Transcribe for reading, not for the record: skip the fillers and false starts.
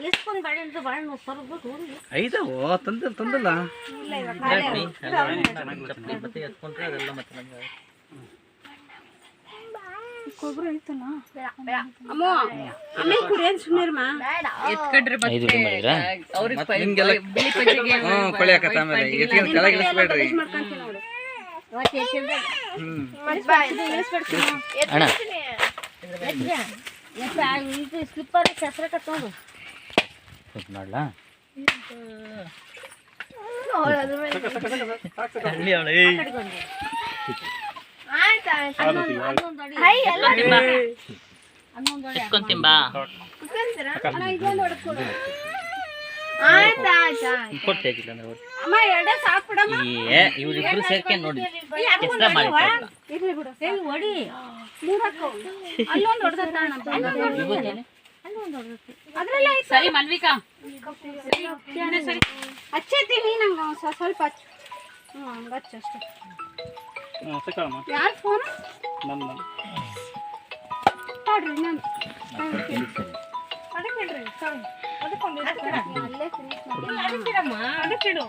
ಎಸ್ಕೊಂಡ್ ಬಾಳೆಹಣ್ಣು ಬಾಳೆಹಣ್ಣು ತರಬೇಕು ಐದವು ತಂದಲ್ಲ ಮತ್ತೆ ಎತ್ಕೊಂಡ್ರೆ ಅದೆಲ್ಲ ಮತ್ತೆ ನಮ್ಗೆ ಕೊಬ್ಬರಿ ಐತಲ್ಲ ಅಮ್ಮ ಆಮೇಲೆ ಕುಡಿಯನ್ ಸುಮ್ಮನಿರಮ್ಮ ಎತ್ಕೊಂಡ್ರೆ ಮತ್ತೆ ಅವ್ರಿಗೆ ನಿಮ್ಗೆಲ್ಲ ಬಿಳಿ ಪಜ್ಜಿಗೆ ಕೊಳೆಯಾಕತ್ತ ಆಮೇಲೆ ಎತ್ಕೊಂಡು ಕೆಳಗೆ ಇಳಿಸ್ಬೇಡ್ರಿ ಮಾಡ್ಕೊಂತೀನಿ ನೋಡು ಅಣ್ಣ ಇದು ಸ್ಲಿಪ್ಪರ್ ಹೆಸರ ಕತ್ತೋದು ಮಾಡ್ಲಾ ಎತ್ಕೊಂತಿಂಬಾ ಕೊಟ್ಟೇಗಿಲ್ಲ ಅಂದ್ರೆ ಅಮ್ಮ ಎರಡೇ ಸಾಕು ಬಿಡಮ್ಮ ಇವ್ರಿಬ್ರು ಸೇರ್ಕೊಂಡು ನೋಡಿ ಎಷ್ಟ ಮಾಡಿ ಇರ್ಲಿ ಬಿಡು ಹೊಡಿ ಮೂರಕ್ಕೂ ಅಲ್ಲೊಂದು ಹೊಡೆದ ಅದ್ರಲ್ಲ ಸರಿ ಮನ್ವಿಕಾ ಹಚ್ಚೈತಿ ನಂಗೆ ಸ್ವಲ್ಪ ಹಚ್ಚು ಹಂಗೆ ಹಚ್ಚು ಅಷ್ಟೇ ಯಾರು ಫೋನ್ ತಾಡ್ರಿ ನಾನು ಅದಕ್ಕೆ ಅಲ್ಲೇ ಫಿನಿಶ್ ಮಾಡಿ ಅದಕ್ಕಿಡು